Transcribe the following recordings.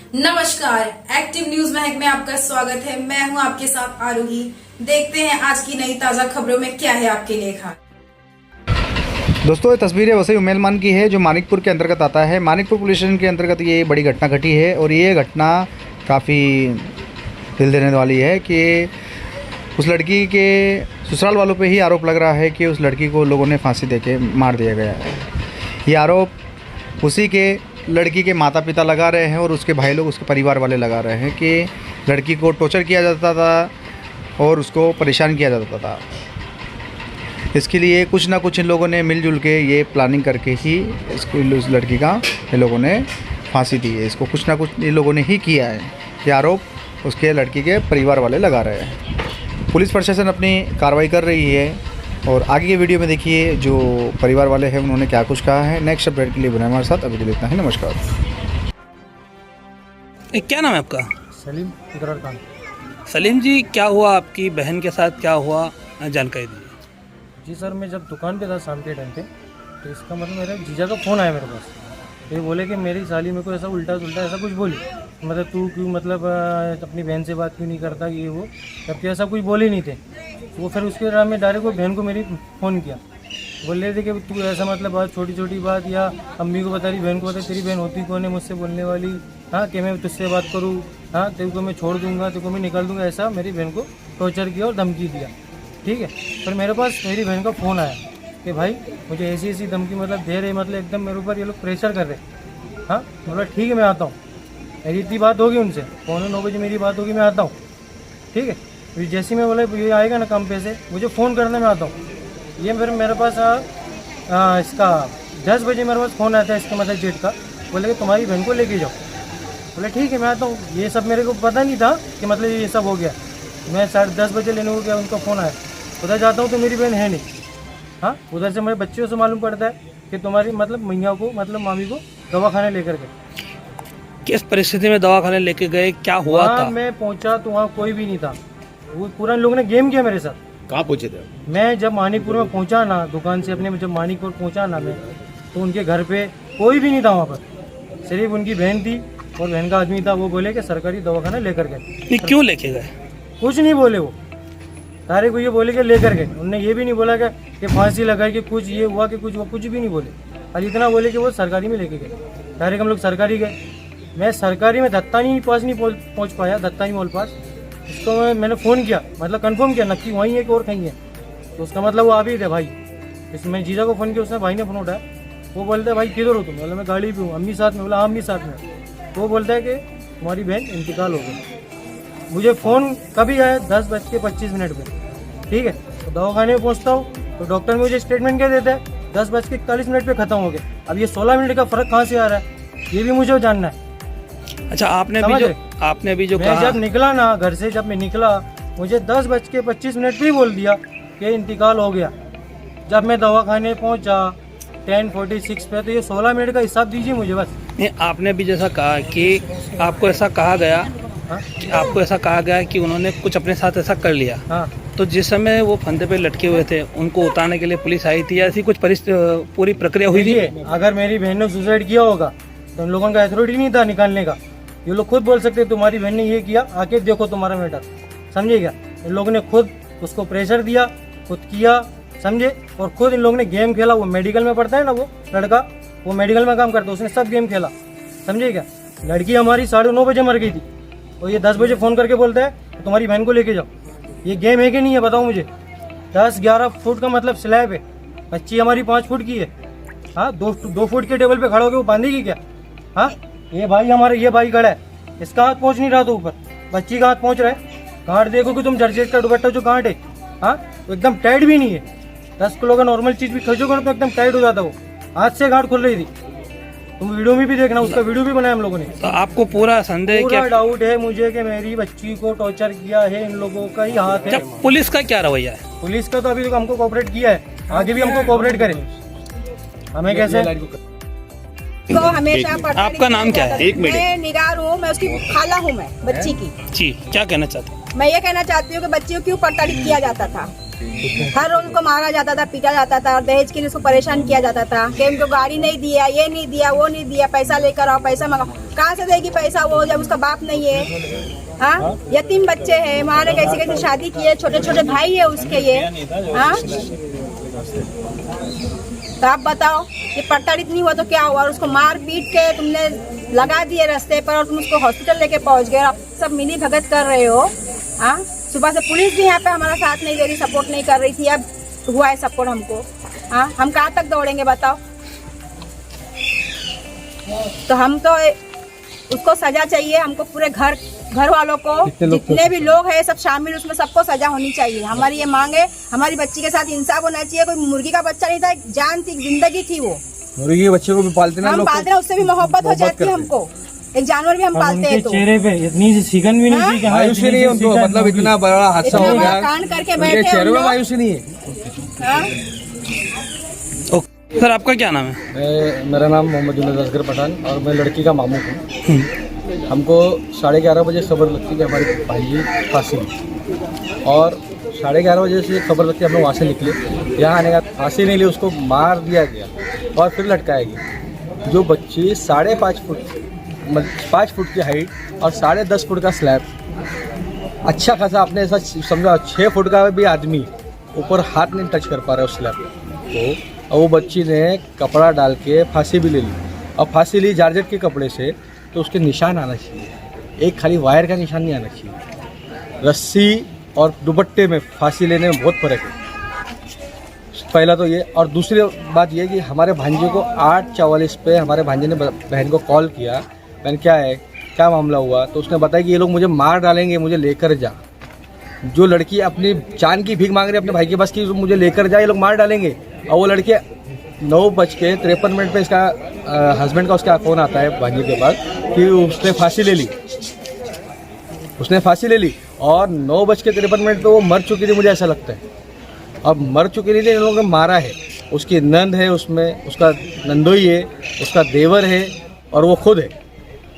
नमस्कार, active news महक में आपका स्वागत है। मैं हूं आपके साथ आरोही। देखते हैं आज की नई ताजा खबरों में क्या है आपके लिए खास। दोस्तों, ये तस्वीरें वसई उमेलमान की है जो मानिकपुर के अंतर्गत आता है। मानिकपुर पुलिस स्टेशन के अंतर्गत ये बड़ी घटना घटी है और ये घटना काफ़ी दिल देने वाली है कि उस लड़की के ससुराल वालों पे ही आरोप लग रहा है कि उस लड़की को लोगों ने फांसी देके मार दिया गया है। ये आरोप उसी के लड़की के माता पिता लगा रहे हैं और उसके भाई लोग, उसके परिवार वाले लगा रहे हैं कि लड़की को टॉर्चर किया जाता था और उसको परेशान किया जाता था। इसके लिए कुछ ना कुछ इन लोगों ने मिलजुल के ये प्लानिंग करके ही इस लड़की का इन लोगों ने फांसी दी है। इसको कुछ ना कुछ इन लोगों ने ही किया है। ये आरोप उसके लड़की के परिवार वाले लगा रहे हैं। पुलिस प्रशासन अपनी कार्रवाई कर रही है और आगे के वीडियो में देखिए जो परिवार वाले हैं उन्होंने क्या कुछ कहा है। नेक्स्ट अपडेट के लिए बने हमारे साथ। अभी इतना ही, नमस्कार। क्या नाम है आपका? सलीम इकरार खान। सलीम जी, क्या हुआ आपकी बहन के साथ, क्या हुआ, जानकारी दीजिए। जी सर, मैं जब दुकान पे था शाम के टाइम पे, तो इसका मतलब मेरे जीजा का फ़ोन आया मेरे पास। ये बोले कि मेरी साली मेरे को ऐसा उल्टा सुल्टा ऐसा कुछ बोली, मतलब तू क्यों मतलब अपनी बहन से बात क्यों नहीं करता, ये वो, जबकि ऐसा कुछ बोले नहीं थे। वो फिर उसके बाद में डायरेक्ट वो बहन को मेरी फ़ोन किया, बोल रहे थे कि तू ऐसा मतलब बात छोटी छोटी बात या अम्मी को बता रही, बहन को बता, तेरी बहन होती कौन है मुझसे बोलने वाली, हाँ कि मैं तुझसे बात करूँ, हाँ तेरे को मैं छोड़ दूँगा, तेरे को मैं निकाल दूँगा। ऐसा मेरी बहन को टॉर्चर किया और धमकी दिया। ठीक है, फिर मेरे पास मेरी बहन का फ़ोन आया कि भाई मुझे ऐसी ऐसी धमकी मतलब दे रहे, मतलब एकदम मेरे ऊपर ये लोग प्रेशर कर रहे। हाँ बोला ठीक है मैं आता हूँ। मेरी इतनी बात होगी उनसे, 8:45 बजे मेरी बात होगी, मैं आता हूँ। ठीक है, फिर जैसे मैं बोला ये आएगा ना काम पे से, मुझे फ़ोन करना, मैं आता हूँ। ये फिर मेरे पास इसका 10 बजे मेरे पास फ़ोन आता है इसका मतलब जेट का, बोले कि तुम्हारी बहन को लेके जाओ। बोले ठीक है मैं आता हूँ। ये सब मेरे को पता नहीं था कि मतलब ये सब हो गया। मैं 10:30 बजे लेने को गया, उनका फ़ोन आया, उधर जाता हूँ तो मेरी बहन है नहीं। हाँ, उधर से मेरे बच्चों से मालूम पड़ता है कि तुम्हारी मतलब मैया को मतलब मामी को दवाखाने लेकर गए। किस परिस्थिति में दवाखाने लेके गए, क्या हुआ था? मैं पहुंचा तो वहाँ कोई भी नहीं था। वो पूरा इन लोगों ने गेम किया मेरे साथ। कहाँ पहुँचे थे? मैं जब मानिकपुर में पहुंचा ना, दुकान से अपने जब मानिकपुर पहुंचा ना मैं, तो उनके घर पे कोई भी नहीं था। वहाँ पर सिर्फ उनकी बहन थी और बहन का आदमी था। वो बोले कि सरकारी दवाखाना लेकर गए। क्यों लेके गए? कुछ नहीं बोले, वो सारे को ये बोले कि लेकर गए। उन्होंने ये भी नहीं बोला कि फांसी लगाई कि कुछ ये हुआ कि कुछ हुआ, कुछ भी नहीं बोले। और इतना बोले कि वो सरकारी में लेके गए। डायरेक्ट हम लोग सरकारी गए। मैं सरकारी में दत्तानी पास नहीं पहुंच पाया, दत्तानी मॉल पास। उसको मैंने फ़ोन किया, मतलब कंफर्म किया नक्की वहीं है कि और कहीं है, तो उसका मतलब वो आ भी थे भाई। इसमें मैं जीजा को फ़ोन किया, उसने भाई ने फ़ोन उठाया। वो बोलते हैं भाई किधर हो तुम? बोला मैं गाड़ी पे हूँ। अम्मी साथ में? बोला हाँ अम्मी साथ में। तो वो बोलता है कि तुम्हारी बहन इंतकाल हो गई। मुझे फ़ोन कभी आया 10:25 पर। ठीक है, तो दवाखाने में पहुँचता हूँ तो डॉक्टर मुझे स्टेटमेंट क्या देता है 10:41 पर ख़त्म हो गया। अब ये 16 मिनट का फ़र्क कहाँ से आ रहा है, ये भी मुझे जानना है। अच्छा, आपने भी जो मैं कहा, जब निकला ना घर से, जब मैं निकला मुझे 10:25 पे ही बोल दिया कि इंतकाल हो गया। जब मैं दवाखाने पहुंचा 10:46 पे, तो ये 16 मिनट का हिसाब दीजिए मुझे बस। नहीं, आपने भी जैसा कहा कि आपको ऐसा कहा गया, हाँ कि आपको ऐसा कहा गया कि उन्होंने कुछ अपने साथ ऐसा कर लिया। हाँ, तो जिस समय वो फंदे पे लटके हुए थे उनको उतारने के लिए पुलिस आई थी, या ऐसी कुछ पूरी प्रक्रिया हुई थी? देखिए अगर मेरी बहन ने सुसाइड किया होगा तो उन लोगों का अथॉरिटी नहीं था निकालने का। ये लोग खुद बोल सकते तुम्हारी बहन ने ये किया, आके देखो तुम्हारा मैटर, समझे क्या? इन लोगों ने खुद उसको प्रेशर दिया, खुद किया, समझे, और खुद इन लोगों ने गेम खेला। वो मेडिकल में पढ़ता है ना वो लड़का, वो मेडिकल में काम करता है, उसने सब गेम खेला, समझे क्या? लड़की हमारी 9:30 बजे मर गई थी और ये 10 बजे फ़ोन करके बोलता है तुम्हारी बहन को लेके जाओ। ये गेम है कि नहीं है बताओ मुझे? 10-11 फुट का मतलब स्लैब है, बच्ची हमारी 5 फुट की है। हाँ, 2 फुट के टेबल पे खड़ा होकर वो बांधेगी क्या? हाँ, ये भाई हमारे, ये भाई खड़ा है, इसका हाथ पहुंच नहीं रहा था ऊपर, बच्ची का हाथ पहुंच रहा है। गांठ देखो कि तुम जर्जेट का दुपट्टा जो गांठ है, हाँ तो एकदम टाइट भी नहीं है। 10 किलो का नॉर्मल चीज भी खींचोगे ना तो एकदम टाइट हो जाता वो। हाथ से गांठ खुल रही थी। तुम वीडियो में भी देखना, उसका वीडियो भी बनाया हम लोगों ने। तो आपको पूरा संदेह, पूरा डाउट है मुझे कि मेरी बच्ची को टॉर्चर किया है इन लोगों का ही हाथ है। पुलिस का क्या रवैया है? पुलिस का तो अभी तक हमको कोऑपरेट किया है, आगे भी हमको कोऑपरेट करे। हमें कैसे तो हमेशा पढ़ता आपका नाम क्या है? मैं निगार हूँ, मैं उसकी खाला हूँ, मैं बच्ची की। जी, क्या कहना चाहते हैं? मैं ये कहना चाहती हूँ कि बच्ची को क्यों प्रताड़ित किया जाता था। हर रोज उनको मारा जाता था, पीटा जाता था और दहेज के लिए उसको परेशान किया जाता था कि उनको गाड़ी नहीं दिया, ये नहीं दिया, वो नहीं दिया, पैसा लेकर आओ, पैसा मंगाओ। कहाँ से देगी पैसा वो जब उसका बाप नहीं है? हाँ, यतीम बच्चे हैं, माँ ने कैसे कैसे शादी की है, छोटे छोटे भाई है उसके ये। हाँ, तो आप बताओ, ये प्रताड़ित नहीं हुआ तो क्या हुआ? और उसको मार पीट के तुमने लगा दिए रास्ते पर और तुम उसको हॉस्पिटल लेके पहुंच गए और आप सब मिली भगत कर रहे हो। हाँ, सुबह से पुलिस भी यहाँ पे हमारा साथ नहीं दे रही, सपोर्ट नहीं कर रही थी, अब हुआ है सपोर्ट हमको। हाँ, हम कहाँ तक दौड़ेंगे बताओ? तो हम तो उसको सजा चाहिए, हमको पूरे घर वालों को, जितने भी लोग हैं सब शामिल, उसमें सबको सजा होनी चाहिए। हमारी ये मांग है, हमारी बच्ची के साथ इंसाफ होना चाहिए। कोई मुर्गी का बच्चा नहीं था, एक जान थी, जिंदगी थी वो। मुर्गी के बच्चे को भी पालते ना हम पालते हैं, उससे भी मोहब्बत हो जाती है हमको। एक जानवर भी हम पालते हैं तो चेहरे पे इतनी शिकन भी नहीं थी कि हाँ, आयुष नहीं है उनको, मतलब इतना बड़ा हादसा हो गया, कांड करके उनके बैठे चेहरे में हम आयुष नहीं है। लोग। ओके सर, आपका क्या नाम है? मेरा नाम मोहम्मद जुनैद असगर पठान और मैं लड़की का मामू हूँ। हमको 11:30 बजे खबर लगती है कि हमारी भाई फांसी ली, और 11:30 बजे से खबर लगती है हम लोग वहाँ से निकले। यहाँ आने का फांसी नहीं ली, उसको मार दिया गया और फिर लटकाया गया। जो बच्ची 5.5 फुट 5 फुट की हाइट और 10.5 फुट का स्लैब, अच्छा खासा आपने ऐसा समझा 6 फुट का भी आदमी ऊपर हाथ नहीं टच कर पा रहा है उस स्लैब को, और वो बच्ची ने कपड़ा डाल के फांसी भी ले ली। और फांसी ली जारजेट के कपड़े से, तो उसके निशान आना चाहिए, एक खाली वायर का निशान नहीं आना चाहिए। रस्सी और दुपट्टे में फांसी लेने में बहुत फ़र्क है, पहला तो ये। और दूसरी बात ये कि हमारे भांजे को 8:44 पे हमारे भांजे ने बहन को कॉल किया, बहन क्या है, क्या मामला हुआ? तो उसने बताया कि ये लोग मुझे मार डालेंगे, मुझे लेकर जा। जो लड़की अपनी जान की भीख मांग रही है अपने भाई के पास कि मुझे लेकर जा, ये लोग मार डालेंगे। और वो लड़के 9:53 पे इसका हस्बैंड का उसका फ़ोन आता है भांजे के पास कि उसने फांसी ले ली, उसने फांसी ले ली। और 9:53 पे वो मर चुकी थी, मुझे ऐसा लगता है। अब मर चुकी थी, इन लोगों ने मारा है। उसकी नंद है उसमें, उसका नंदोई है, उसका देवर है और वो खुद है।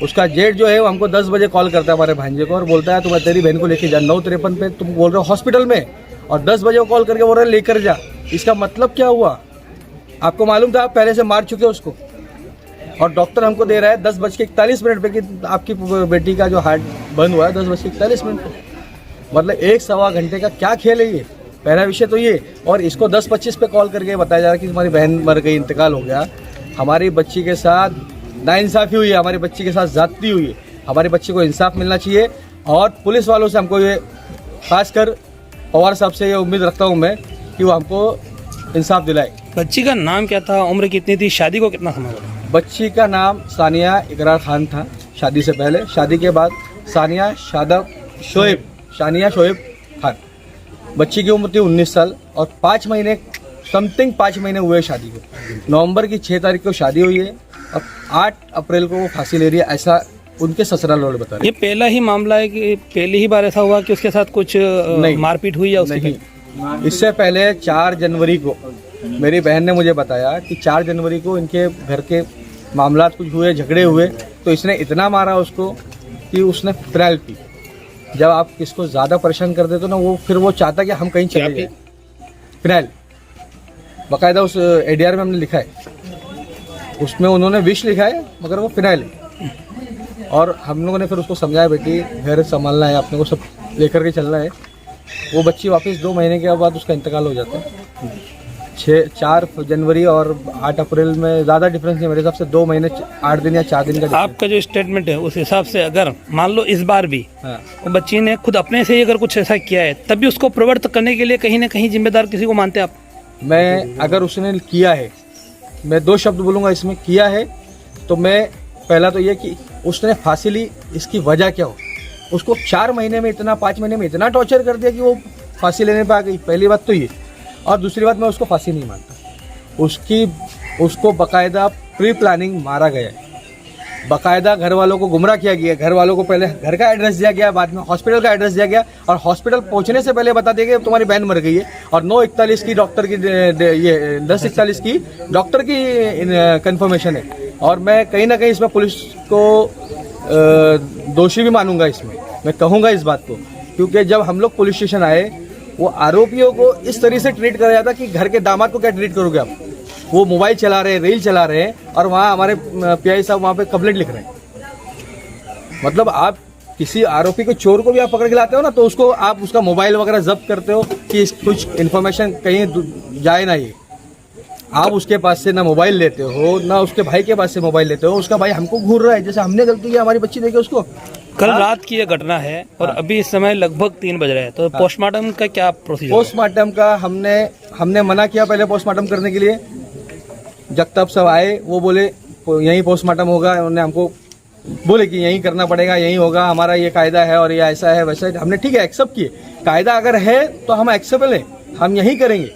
उसका जेठ जो है वो हमको 10 बजे कॉल करता है हमारे भांजे को और बोलता है तुम्हें तेरी बहन को लेके जा। 9:53 पे तुम बोल रहे हो हॉस्पिटल में, और 10 बजे वो कॉल करके बोल रहे हैं लेकर जा। इसका मतलब क्या हुआ? आपको मालूम था आप पहले से मार चुके हो उसको, और डॉक्टर हमको दे रहा है 10:41 पे कि आपकी बेटी का जो हार्ट बंद हुआ है 10:41 पे। मतलब 1-1.25 घंटे का क्या खेल है ये? पहला विषय तो ये। और इसको 10:25 पे कॉल करके बताया जा रहा है कि तुम्हारी बहन मर गई, इंतकाल हो गया। हमारी बच्ची के साथ नाइंसाफ़ी हुई है, हमारी बच्ची के साथ ज़्यादती हुई है। हमारी बच्ची को इंसाफ मिलना चाहिए, और पुलिस वालों से हमको ये, खासकर पवार साहब से ये उम्मीद रखता हूँ मैं कि वो हमको इंसाफ दिलाए। बच्ची का नाम क्या था, उम्र कितनी थी, शादी को कितना समय हुआ? बच्ची का नाम सानिया इकरार खान था शादी से पहले। शादी के बाद सानिया शोएब खान। बच्ची की उम्र थी 19 साल और 5 महीने हुए शादी को। नवंबर की 6 तारीख को शादी हुई है और 8 अप्रैल को वो फांसी ले रही है, ऐसा उनके ससुराल वाले बता रहे ये पहला ही मामला है कि पहली ही बार ऐसा हुआ कि उसके साथ कुछ मारपीट हुई या उसकी? नहीं, इससे पहले 4 जनवरी को मेरी बहन ने मुझे बताया कि 4 जनवरी को इनके घर के मामला कुछ हुए, झगड़े हुए, तो इसने इतना मारा उसको कि उसने फिनाइल पी। जब आप किसको ज़्यादा परेशान कर देते हो ना, वो फिर वो चाहता कि हम कहीं चले जाए। फिनाइल बाकायदा उस ADR में हमने लिखा है, उसमें उन्होंने विष लिखा है मगर वो फिनाइल है। और हम लोगों ने फिर उसको समझाया, बेटी घर संभालना है, अपने को सब लेकर के चलना है। वो बच्ची वापस 2 महीने के बाद उसका इंतकाल हो जाता है। 4 जनवरी और 8 अप्रैल में ज़्यादा डिफरेंस नहीं, मेरे हिसाब से 2 महीने 8 दिन या 4 दिन का। आपका जो स्टेटमेंट है उस हिसाब से अगर मान लो इस बार भी हाँ। बच्ची ने खुद अपने से ही अगर कुछ ऐसा किया है, तब भी उसको प्रवृत्त करने के लिए कहीं ना कहीं जिम्मेदार किसी को मानते हैं आप? मैं अगर उसने किया है, मैं 2 शब्द बोलूँगा इसमें, किया है तो मैं पहला तो ये कि उसने फांसी ली, इसकी वजह क्या हो? उसको 4 महीने में इतना, 5 महीने में इतना टॉर्चर कर दिया कि वो फांसी लेने पे आ गई। पहली बात तो ये। और दूसरी बात, मैं उसको फांसी नहीं मानता। उसको बाकायदा प्री प्लानिंग मारा गया है, बाकायदा घर वालों को गुमराह किया गया। घर वालों को पहले घर का एड्रेस दिया गया, बाद में हॉस्पिटल का एड्रेस दिया गया, और हॉस्पिटल पहुंचने से पहले बता दिया गया तुम्हारी बहन मर गई है। और 9:41 की डॉक्टर की, ये 10:41 की डॉक्टर की कंफर्मेशन है। और मैं कहीं ना कहीं इसमें पुलिस को दोषी भी मानूंगा। इसमें मैं कहूँगा इस बात को, क्योंकि जब हम लोग पुलिस स्टेशन आए, वो आरोपियों को इस तरह से ट्रीट करा जाता कि घर के दामाद को क्या ट्रीट करोगे आप। वो मोबाइल चला रहे हैं, रील चला रहे हैं, और वहाँ हमारे पीआई साहब वहाँ पे कंप्लेंट लिख रहे हैं। मतलब आप किसी आरोपी को, चोर को भी आप पकड़ के लाते हो ना, तो उसको आप उसका मोबाइल वगैरह जब्त करते हो कि कुछ इन्फॉर्मेशन कहीं जाए ना। ये आप उसके पास से ना मोबाइल लेते हो, ना उसके भाई के पास से मोबाइल लेते हो। उसका भाई हमको घूर रहा है जैसे हमने गलती की, हमारी बच्ची देखे उसको। कल रात की यह घटना है और अभी इस समय लगभग 3 बज रहे हैं, तो पोस्टमार्टम का क्या प्रोसीजर? पोस्टमार्टम का हमने मना किया पहले पोस्टमार्टम करने के लिए। जगताप साहब आए, वो बोले यहीं पोस्टमार्टम होगा। उन्होंने हमको बोले कि यहीं करना पड़ेगा, यहीं होगा, हमारा ये कायदा है और ये ऐसा है वैसा है। हमने ठीक है एक्सेप्ट किए, कायदा अगर है तो हम एक्सेप्ट लें, हम यहीं करेंगे।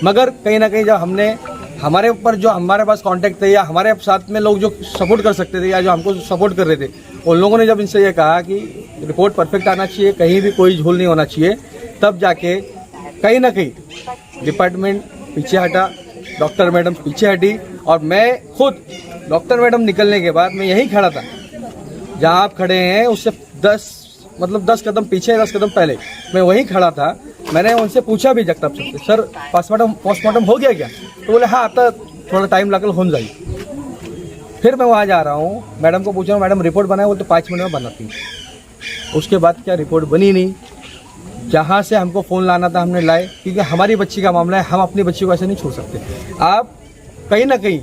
मगर कहीं ना कहीं जब हमने हमारे ऊपर जो हमारे पास कांटेक्ट थे या हमारे साथ में लोग जो सपोर्ट कर सकते थे या जो हमको सपोर्ट कर रहे थे, उन लोगों ने जब इनसे ये कहा कि रिपोर्ट परफेक्ट आना चाहिए, कहीं भी कोई झोल नहीं होना चाहिए, तब जाके कहीं ना कहीं डिपार्टमेंट पीछे हटा, डॉक्टर मैडम पीछे हटी, और मैं खुद डॉक्टर मैडम निकलने के बाद मैं यहीं खड़ा था जहाँ आप खड़े हैं, उससे 10 कदम पीछे, 10 कदम पहले मैं वहीं खड़ा था। मैंने उनसे पूछा भी जगताप से, सर पोस्टमार्टम हो गया क्या? तो बोले हाँ, आता थोड़ा टाइम लगल हो जाए। फिर मैं वहाँ जा रहा हूँ, मैडम को पूछ रहा हूँ, मैडम रिपोर्ट बनाए? वो तो 5 मिनट में बनाती। उसके बाद क्या रिपोर्ट बनी नहीं। जहाँ से हमको फ़ोन लाना था हमने लाए, क्योंकि हमारी बच्ची का मामला है, हम अपनी बच्ची को ऐसे नहीं छोड़ सकते। आप कहीं ना कहीं,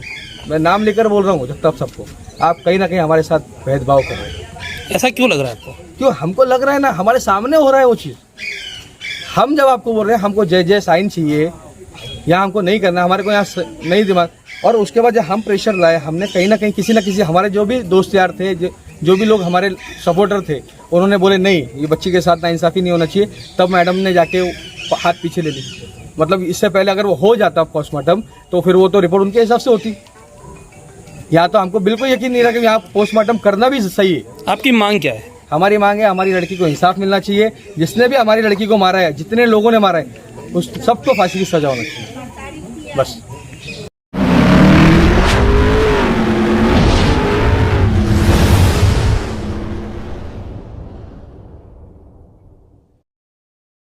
मैं नाम लेकर बोल रहा हूँ जगताप सबको, आप कहीं ना कहीं हमारे साथ भेदभाव कर रहे हैं। ऐसा क्यों लग रहा है आपको? क्यों? हमको लग रहा है ना, हमारे सामने हो रहा है वो चीज़। हम जब आपको बोल रहे हैं हमको जय साइन चाहिए, यहाँ हमको नहीं करना, हमारे को यहाँ नहीं दिमाग, और उसके बाद जब हम प्रेशर लाए, हमने कहीं ना कहीं किसी ना किसी, हमारे जो भी दोस्त यार थे, जो भी लोग हमारे सपोर्टर थे, उन्होंने बोले नहीं, ये बच्ची के साथ नाइंसाफ़ी नहीं होना चाहिए। तब मैडम ने जाके हाथ पीछे ले ली। मतलब इससे पहले अगर वो हो जाता पोस्टमार्टम, तो फिर वो तो रिपोर्ट उनके हिसाब से होती। यहाँ तो हमको बिल्कुल यकीन नहीं रहा कि यहाँ पोस्टमार्टम करना भी सही है। आपकी मांग क्या है? हमारी मांग है, हमारी लड़की को इंसाफ मिलना चाहिए। जिसने भी हमारी लड़की को मारा है, जितने लोगों ने मारा है, उस सबको फांसी की सजा होना चाहिए, बस।